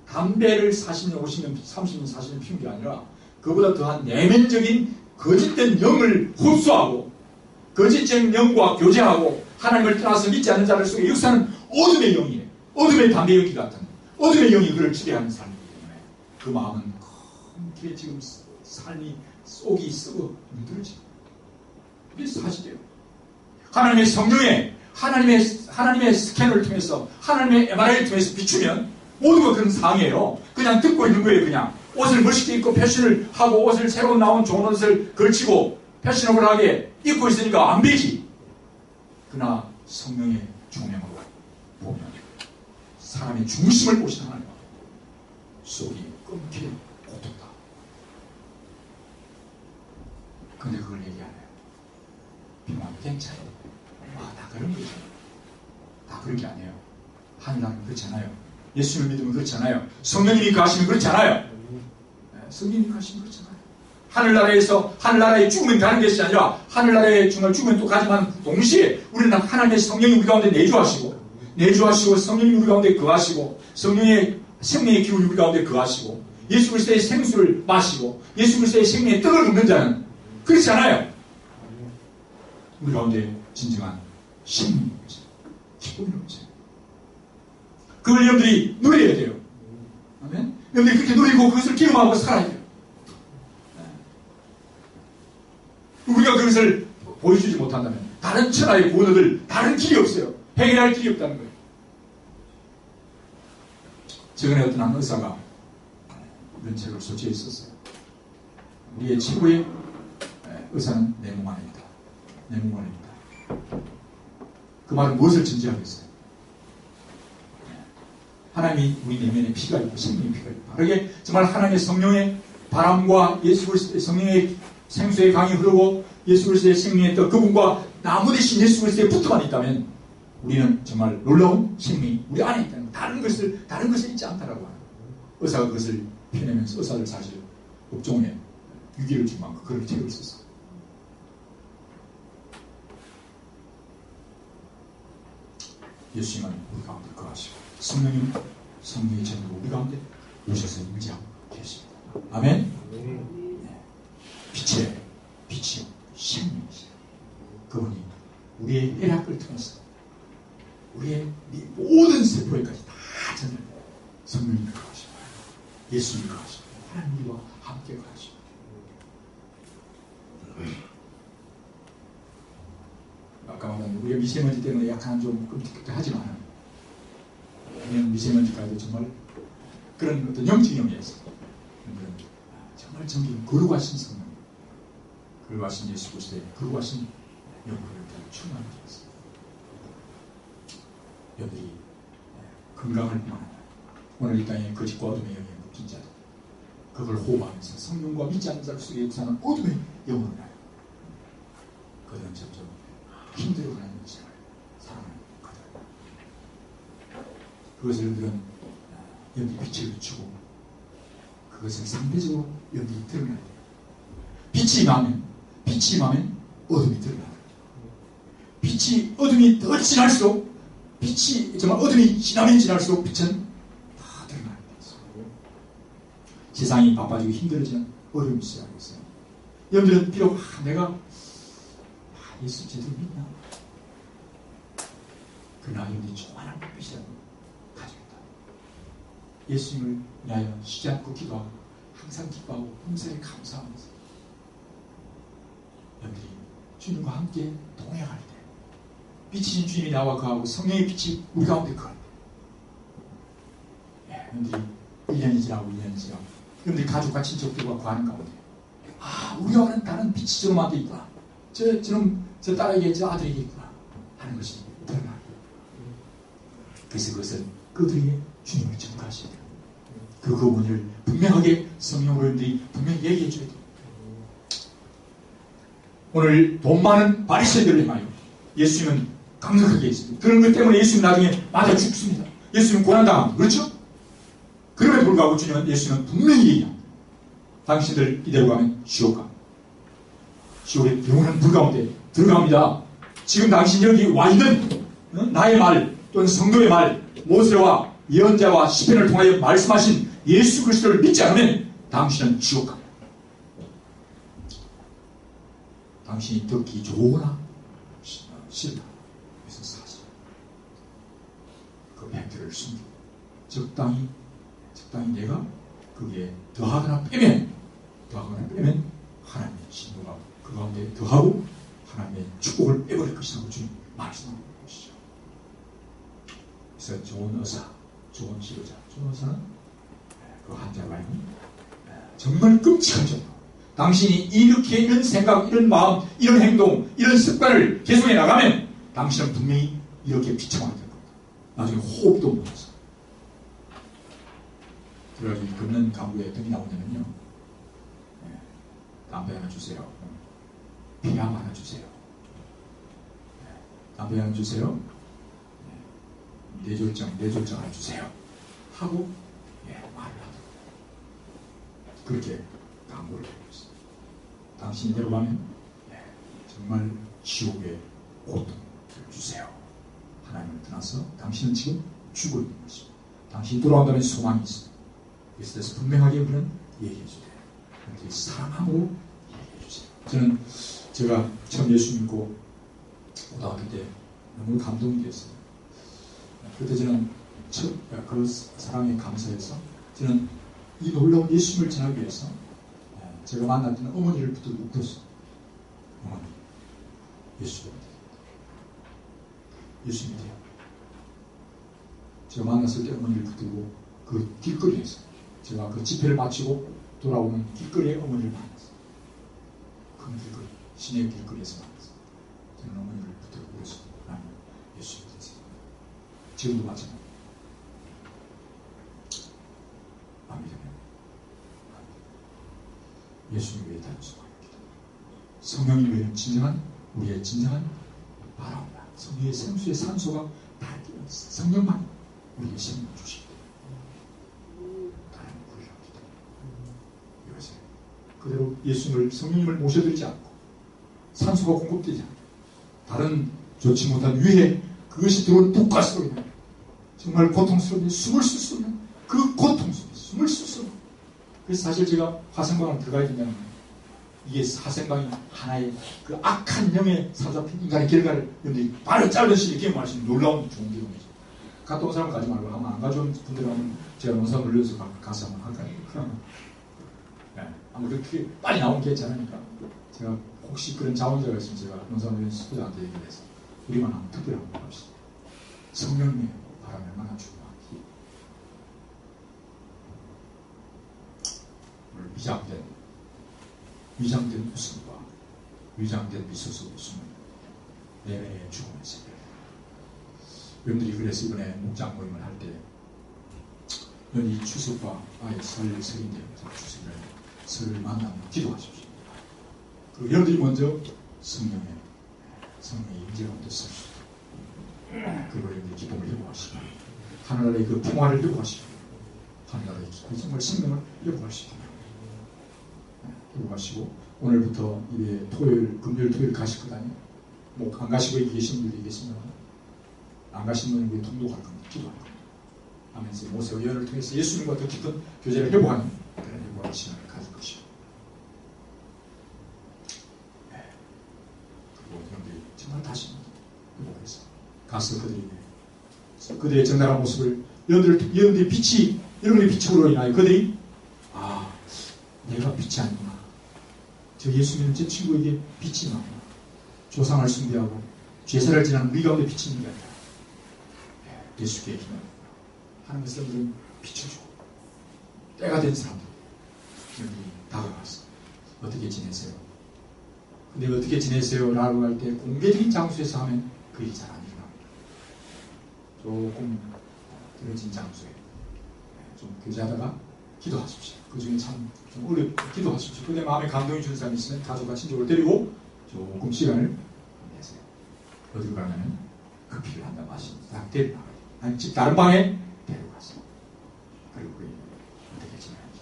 A: 담배를 40년, 50년, 30년, 40년 피운 게 아니라 그보다 더한 내면적인 거짓된 영을 흡수하고 거짓된 영과 교제하고 하나님을 떠나서 믿지 않는 자들 속에 역사는 어둠의 영이에요. 어둠의 담배 연기 같은 어둠의 영이 그를 지배하는 삶이기 때문에 그 마음은 그게 지금 삶이 속이 썩어 물들지. 그게 사실이에요. 하나님의 성령에 하나님의 스캔을 통해서 하나님의 MRI를 통해서 비추면 모두가 그런 상이에요. 그냥 듣고 있는 거예요. 그냥 옷을 멋있게 입고 패션을 하고 옷을 새로 나온 좋은 옷을 걸치고 패셔너블하게 입고 있으니까 안 되지. 그러나 성령의 조명으로 보면 사람의 중심을 보시는 하나님 속이 끊기는 고통다. 근데 그걸 얘기 안 해요. 평화는 괜찮아요. 다 그런 거죠. 다 그런 게 아니에요. 하늘나라는 그렇잖아요. 예수를 믿으면 그렇잖아요. 성령님이 가시면 그렇잖아요. 성령님이 가시면 그렇잖아요. 하늘나라에 죽으면 가는 것이 아니라 하늘나라에 정말 죽으면 또 가지만 동시에 우리는 하나님의 성령이 우리 가운데 내주하시고 성령이 우리 가운데 거하시고 성령의 생명의 기운이 우리 가운데 거하시고 예수 그리스도의 생수를 마시고 예수 그리스도의 생명의 떡을 먹는 자는 그렇지 않아요. 우리 가운데 진정한 생명이 없어요. 기쁨이 없어요. 그걸 여러분들이 누려야 돼요. 아멘? 여러분들이 그렇게 누리고 그것을 경험하고 살아야 돼요. 우리가 그것을 보여주지 못한다면 다른 천하의 구원을 다른 길이 없어요. 해결할 길이 없다는 거예요. 최근에 어떤 한 의사가 이런 책을 소개했었어요. 우리의 최고의 의사는 내 몸 안에 있다. 내 몸 안에 있다. 그 말은 무엇을 전제하겠어요? 하나님이 우리 내면에 피가 있고 생명의 피가 있고 바르게 정말 하나님의 성령의 바람과 예수 그리스도의 성령의 생수의 강이 흐르고 예수 그리스도의 생명의 떡 그분과 나무 대신 예수 그리스도의 붙어만 있다면 우리는 정말 놀라운 생명이 우리 안에 있다는 다른 것을 있지 않다라고 하는 의사가 그것을 펴내면서 의사들 사실 업종에 위기를 준 만큼 그런 책을 썼어. 예수님은 우리 가운데 거하시고 성령님 성령의 전으로 우리 가운데 오셔서 임재하고 계십니다. 아멘. 네. 빛이요 생명이시요. 그분이 우리의 혈액을 통해서 우리의 모든 세포에까지 다 전을 성령님이 거하시고 예수님이 거하시고 하나님과 함께 거하시고 아까 말한 우리가 미세먼지 때문에 약간 좀 끔찍하지만 그냥 미세먼지까지도 정말 그런 어떤 영적인 의미에서 정말 정말 거룩하신 성령 거룩하신 예수 그리스도의 거룩하신 영광을 충만하게 하셨습니다. 여러분이 건강을 원한다. 오늘 이 땅에 거짓과 어둠의 영에 묶인 자들 그걸 호흡하면서 성령과 믿지 않는 자들 속에 역사하는 어둠의 영혼을 하여 그들은 점점 힘들어가는 생활 살아가는 거다. 그것을 여러분들은 여기 빛을 비추고 그것을 상대적으로 여기 드러나야 돼요. 빛이 임하면 어둠이 드러나요. 어둠이 더 진할수록 정말 어둠이 지나면 지날수록 빛은 다 드러나는 거예요. 세상이 바빠지고 힘들어지는 어려움이 시작하겠어요. 여러분들은 비록 내가 예수 제대로 믿나? 그러나 여러분이 조만한 빛이라도 가지고 있다. 예수님을 위하여 쉬지 않고 기도하고 항상 기뻐하고 봉사에 감사하면서 여러분들이 주님과 함께 동행할 때 빛이신 주님이 나와 거하고 성령의 빛이 우리 가운데 거할 때 여러분들이 1년이 지나고 2년이 지나고 여러분들이 가족과 친척들과 거하는 가운데 우리와는 다른 빛이 저놈한테 있구나. 저 딸에게 저 아들에게 있구나 하는 것이 드러나요. 그래서 그것은 그들에게 주님을 전가하셔야 돼요. 그 부분을 분명하게 성령으로 여러분들이 분명히 얘기해 줘야 돼요. 오늘 돈 많은 바리새인들을 향하여 예수님은 강력하게 했습니다. 그런 것 때문에 예수님 나중에 맞아 죽습니다. 예수님은 고난당합니다. 그렇죠? 그럼에도 불구하고 주님은 예수님은 분명히 얘기합니다. 당신들 이대로 가면 지옥 갑니다. 지옥의 영원한 불 가운데 들어갑니다. 지금 당신 여기 와 있는 나의 말 또는 성도의 말 모세와 예언자와 시편을 통하여 말씀하신 예수 그리스도를 믿지 않으면 당신은 지옥 갑니다. 당신이 듣기 좋으나 싫다. 그래서 사실 그 팩트를 숨기고 적당히 내가 거기에 더하거나 빼면 하나님의 진노가 그 가운데 더하고 하나님의 축복을 빼버릴 것이라고 주님 말씀하는 것이죠. 그래서 좋은 의사, 좋은 치료자, 좋은 의사는 그 환자가 정말 끔찍한 정도 당신이 이렇게 이런 생각, 이런 마음, 이런 행동, 이런 습관을 계속해 나가면 당신은 분명히 이렇게 비참하게 될 겁니다. 나중에 호흡도 못해서. 그래가지고 걷는 가구에 어떤 게 나오냐면요. 담배 하나 주세요. 비암 하나 주세요. 담배 하나 주세요. 뇌졸장을 주세요. 하고 말을 하더라고요. 그렇게 강구를 하고 있어요. 당신이 데려가면 정말 지옥의 고통을 주세요. 하나님을 떠나서 당신은 지금 죽어 있는 것입니다. 당신이 돌아온다면 소망이 있습니다. 그래서 분명하게 우리는 얘기해 주세요. 이렇게 사랑함으로 얘기해 주세요. 저는 제가 처음 예수 믿고 고등학교 때 너무 감동이 됐어요. 그때 저는 그 사랑에 감사해서 저는 이 놀라운 예수님을 전하기 위해서 제가 만났던 어머니를 붙들고 울었어요. 어머니, 예수 믿어요. 제가 만났을 때 어머니를 붙들고 그 길거리에서 제가 그 집회를 마치고 돌아오는 길거리에 어머니를 만났어요. 그 길거리, 시내 길거리에서 만났어요. 저는 어머니를 붙들고 울었어요. 나는 예수 믿었어요. 지금도 마찬가지입니다. 안 믿으면 예수님 외에 다른 수가 없습니다. 성령님 외에는 우리의 진정한 바람이다. 성령의 생수의 산소가 다 끼어있어. 성령만 우리의 생명을 주십니다. 다른 구일합니다. 이것을 그대로 예수님을 성령님을 모셔드리지 않고 산소가 공급되지 않고 다른 좋지 못한 위해 그것이 들어온 독가 소리 나요. 정말 고통스러운데 숨을 쉴 수 없는 그 고통 속에 숨을 쉴 수 없는. 그래서 사실 제가 화생방을 들어가야 된다는 거예요. 이게 화생방이 하나의 그 악한 영에 사로잡힌 인간의 결과를 여러분들이 발을 잘르시 이렇게 말하시는 놀라운 좋은 기록이죠. 갔다 온 사람은 가지 말고 아마 안 가져온 분들은 제가 논산 올려서 가서 한번 할까요? 네. 아마 그렇게 빨리 나오면 괜찮으니까 제가 혹시 그런 자원자가 있으면 제가 논산 올려서 수도자한테 얘기를 해서 우리만 한번 특별히 한번 합시다. 성령님의 바람이 얼마나 중요한지. 오늘 위장된 웃음과 위장된 미소 속 웃음은 내면의 죽음의 세계. 여러분들이 그래서 이번에 목장 모임을 할 때 이 추석과 아예 설인데 추석을 설을 만나면 기도하십시오. 그리고 여러분들이 먼저 성령의 임재가 먼저 서십시오. 그리고 여러분들이 기쁨을 회복하시고 하늘나라의 그 평화를 회복하시고 하늘나라의 정말 생명을 회복하시고 회복하시고 오늘부터 이제 금요일 토요일 가실 것 아니에요? 뭐 안 가시고 여기 계신 분들이 계시면 안 가신 분은 우리 통독할 겁니다. 기도할 겁니다. 하면서 모세와 예언을 통해서 예수님과 더 깊은 교제를 회복하는 그런 회복의 시간을 가질 것이고 그리고 여러분들이 정말 다시 회복해서 가서 그들의 정당한 모습을 여러분들의 빛이 여러분의 빛으로 인하여 그들이 내가 빛이 아니구나. 저 예수 믿는 제 친구에게 빛이 나구나. 조상을 숭배하고 제사를 지나는 우리 가운데 빛이 있는 게 아니라 예수께 기도합니다. 하나님께서 여러분들은 빛을 주고 때가 된 사람들 여러분들이 다가가서 어떻게 지내세요? 근데 어떻게 지내세요? 라고 할 때 공개적인 장소에서 하면 그 일이 잘 안 일어납니다. 조금 들어진 장소에 좀 교제하다가 기도하십시오. 그 중에 참 좀 어렵게 기도하십시오. 근데 마음에 감동이 주는 사람이 있으면 가족과 친족을 데리고 조금 시간을 내세요. 어디로 가면은 커피를 한잔 마시고 딱 데리고 나가요. 아니 집 다른 방에 데리고 가세요. 그리고 어떻게 지내는지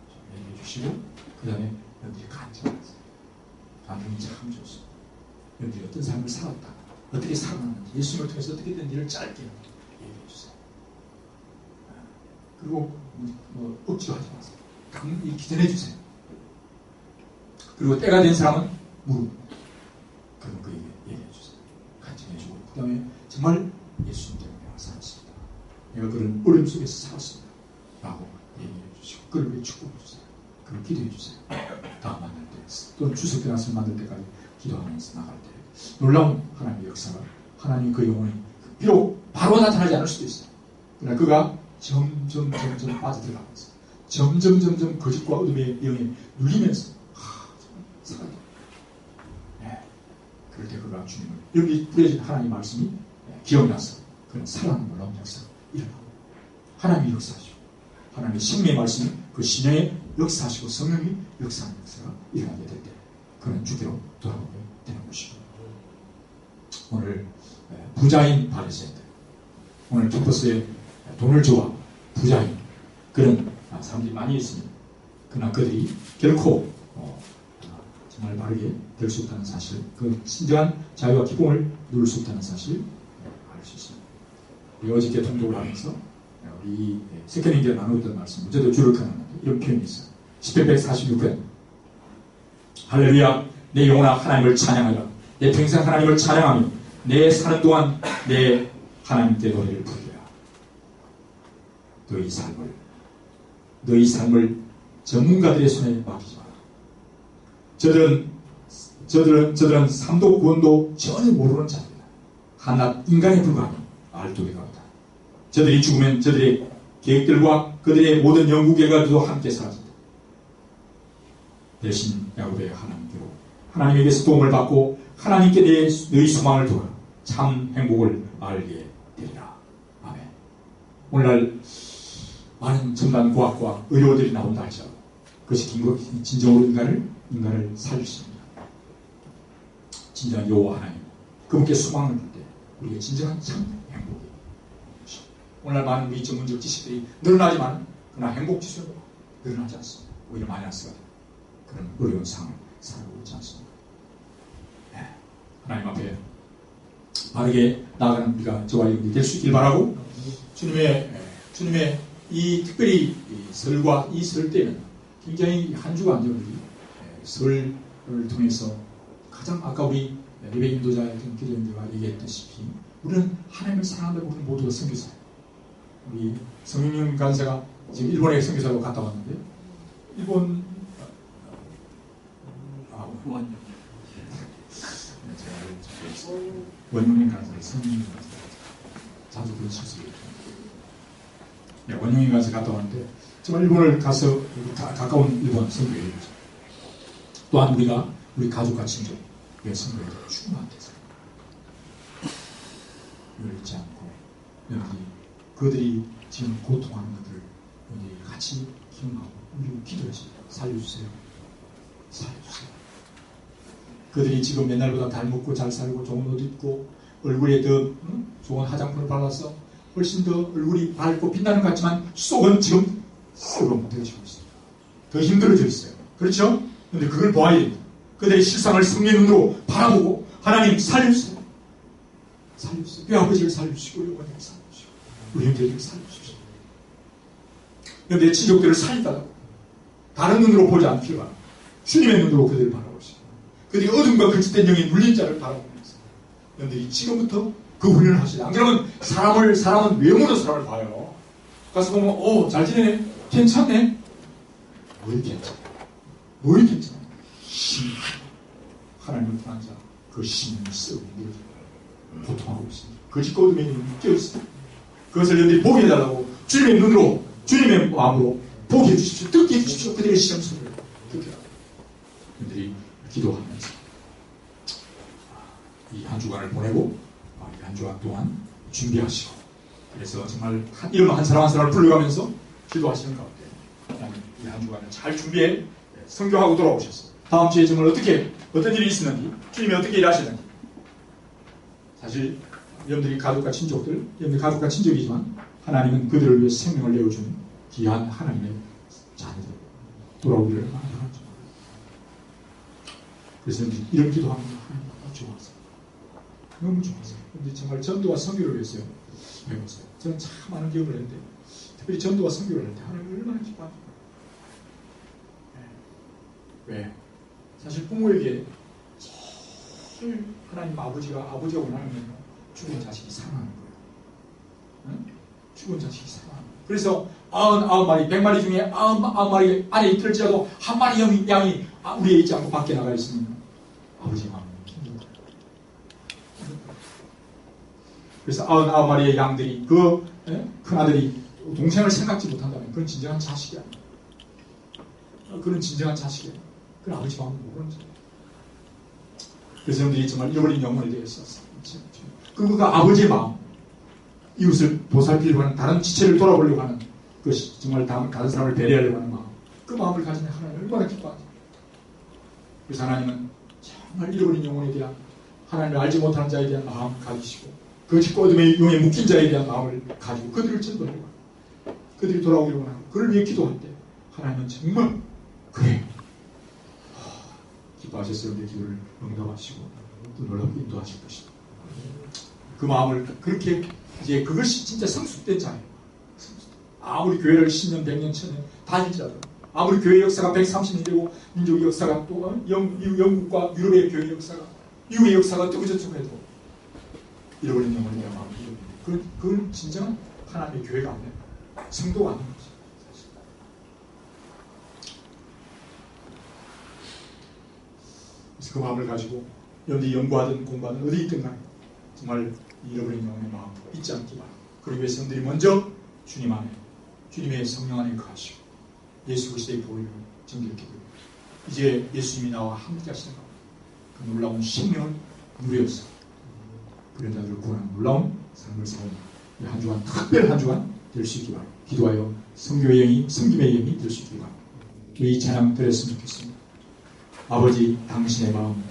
A: 좀 얘기해 주시고 그 다음에 여러분들이 간증하세요. 간증이 참 좋습니다. 여러분들이 어떤 삶을 살았다. 어떻게 살아났는지 예수님을 통해서 어떻게 된 일을 짧게 얘기해 주세요. 그리고 억지로 하지 마세요. 이렇게 전해주세요. 그리고 때가 된 사람은 무릎 그럼 그에게 얘기해 주세요. 간증해주고 그 다음에 정말 예수님 때문에 내가 살았습니다. 내가 그런 어려움 속에서 살았습니다. 라고 얘기해 주시고 그를 위해 축복해 주세요. 그를 기도해 주세요. 다음 만날 때 또는 추석 때 말씀 만날 때까지 기도하면서 나갈 때 놀라운 하나님의 역사가 하나님 그 영혼이 비록 바로 나타나지 않을 수도 있어요. 그러나 그가 점점 빠져들어가면서 점점 거짓과 어둠의 영에 눌리면서 살아요. 그럴 때 그가 주님을 여기 뿌려진 하나님의 말씀이 기억나서 그런 살아나는 놀라운 역사가 일어나고 하나님이 역사하시고 하나님의 생명의 말씀이 그 신령에 역사하시고 성령이 역사하는 역사가 일어나게 될 때 그런 주께로 돌아오게 되는 것이고 오늘 부자인 바리새인들 오늘 캠퍼스에 돈을 좋아 부자인 그런 사람들이 많이 있습니다. 그러나 그들이 결코 정말 바르게 될 수 없다는 사실, 그 진정한 자유와 기쁨을 누릴 수 없다는 사실 알 수 있습니다. 우리 어저께 통독을 하면서 우리 세컨인기가 나누었던 말씀, 어제도 줄을 켜놨는데 이런 표현이 있어요. 10편 146편 할렐루야 내 영혼아 하나님을 찬양하라. 내 평생 하나님을 찬양하며 내 사는 동안 내 하나님께 노래를 부르라. 너희 삶을 전문가들의 손에 맡기지 마라. 저들은 삶도 구원도 전혀 모르는 자들이다. 한낱 인간에 불과하니 알도리가 없다. 저들이 죽으면 저들의 계획들과 그들의 모든 연구 결과들도 함께 사라진다. 대신 야곱의 하나님께로 하나님에게서 도움을 받고 하나님께 너희 소망을 두어 참 행복을 알게 되리라. 아멘. 오늘날 많은 첨단 과학과 의료들이 나온다 할지라도 그것이 진정으로 인간을 살릴 수 있습니다. 진정한 여호와 하나님, 그분께 소망을 둘 때 우리가 진정한 참 행복이 오늘날 많은 우리 전문적 지식들이 늘어나지만 그러나 행복 지수는 늘어나지 않습니다. 오히려 마이너스가 됩니다. 그런 어려운 상황을 살고 있지 않습니다. 네. 하나님 앞에 바르게 나아가는 우리가 저와 여러분이 될 수 있길 바라고 주님의 이 특별히 이 설과 이 설 때는 굉장히 한 주가 안 되는 설을 통해서 가장 아까 우리 예배 인도자의 기도인들과 얘기했다시피 우리는 하나님을 사랑한다고 우리는 모두가 선교사예요. 우리 성윤영 간사가 지금 일본에 선교사로 갔다 왔는데 일본 원용인 간사를 성윤영 간사 자주 그런 실수를 원용인 간사 갔다 왔는데 정말 일본을 가서 가까운 일본 선교에 이르죠. 또한 우리 가족과 친족의 선교에 충분한 대상 열지 않고 여기 그들이 지금 고통하는 것들을 우리 같이 기억하고 우리 기도해서 살려주세요. 그들이 지금 맨날보다 잘 먹고 잘 살고 좋은 옷 입고 얼굴에 더 좋은 화장품을 발라서 훨씬 더 얼굴이 밝고 빛나는 것 같지만 속은 지금 썩어지고 있습니다. 더 힘들어져 있어요. 그렇죠? 근데 그걸 보아야 됩니다. 그들의 실상을 성령의 눈으로 바라보고 하나님 살려주세요. 그 아버지를 살려주시고 우리 어머니를 살려주시고 우리 형제들을 살려주시고 내 친족들을 살리다가 다른 눈으로 보지 않기를 바랍니다. 주님의 눈으로 그들을 바라보시고 그들이 어둠과 거짓된 영에 눌린 자를 바라보면서 여러분들이 지금부터 그 훈련을 하시다. 안 그러면 사람은 외모로 사람을 봐요. 가서 보면 잘 지내네? 괜찮네? 뭘 괜찮아? 신 하나님을 떠난 자 그 신을 쓰고 고통하고 있습니다. 거짓과 어둠의 눈이 묶여있습니다. 그것을 여러분들이 보게 해달라고 주님의 눈으로 주님의 마음으로 보게 해주십시오. 듣게 해주십시오. 그들의 시험 소리를 듣게 하고 여러분들이 기도하면서 이 한 주간을 보내고 이 한 주간 동안 준비하시고 그래서 정말 이런 한 사람 한 사람을 불러가면서 기도하시는 가운데 이 한 주간을 잘 준비해 성교하고 돌아오셨어요. 다음 주에 정말 어떤 일이 있었는지 주님이 어떻게 일하시는지 사실 여러분들이 가족과 친족이지만 하나님은 그들을 위해 생명을 내어주는 귀한 하나님의 자녀들 돌아오기를 바라죠. 그래서 이런 기도하면 하나님 너무 좋았어요. 근데 정말 전도와 선교를 위해서요. 해보세요. 저는 참 많은 기억을 했는데 특별히 전도와 선교를 할 때 하나님 얼마나 기뻐하죠. 왜? 사실 부모에게 제일 하나님 아버지가 원하는 건 죽은 자식이 사랑하는 거예요. 응? 죽은 자식이 사랑하는 거예요. 그래서 99마리, 100마리 중에 99마리 안에 있을지라도 한 마리 양이 우리에 있지 않고 밖에 나가 있으면 아버지의 마음은 힘들어요. 그래서 99마리의 양들이 큰 아들이 동생을 생각지 못한다면 그건 진정한 자식이 아니에요. 그건 진정한 자식이에요. 그건 아버지 마음을 모르는 거예요. 그래서 여러분들이 정말 잃어버린 영혼에 대해서 그리고 그 아버지의 마음 이웃을 보살피려고 하는 다른 지체를 돌아보려고 하는 그것이 정말 다른 사람을 배려하려고 하는 마음 그 마음을 가지면 하나님 얼마나 기뻐하죠. 그래서 하나님은 정말 잃어버린 영혼에 대한 하나님을 알지 못하는 자에 대한 마음 가지시고 그 어둠의 용에 묶인 자에 대한 마음을 가지고 그들을 전도하고 그들이 돌아오기를 원하고 그를 위해 기도할 때 하나님은 정말 그래 기뻐하셨어요. 내 기도를 응답하시고 또 놀랍게 인도하실 것이다. 그 마음을 그렇게 이제 그것이 진짜 성숙된 자예요. 아무리 교회를 10년, 100년, 1000년 다닐지라도 아무리 교회 역사가 130년 되고 민족의 역사가 또 영국과 유럽의 교회 역사가 미국의 역사가 어쩌고 저쩌고 해도 잃어버린 영혼을 내가 마음을 잃어버린 그건 진정한 하나님의 교회가 아니에요. 성도가 아닌 거죠. 사실. 그래서 그 마음을 가지고 여기 연구하든 공부하든 어디 있든 간에 정말 잃어버린 영혼의 마음 잊지 않기 바랍니다. 그러기 위해서 성들이 먼저 주님 안에 주님의 성령 안에 거하시고 예수 그리스도의 보혈을 정결케 되고 이제 예수님이 나와 함께 하시는 그 놀라운 생명을 누려서 그런 자들을 구하는 놀라운 삶을 사는 한 주간 특별한 한 주간 될 수 있기 바랍니다. 기도하여 성교의 영이 섬김의 영이 될 수 있기 바랍니다. 이 찬양 드렸으면 좋겠습니다. 아버지 당신의 마음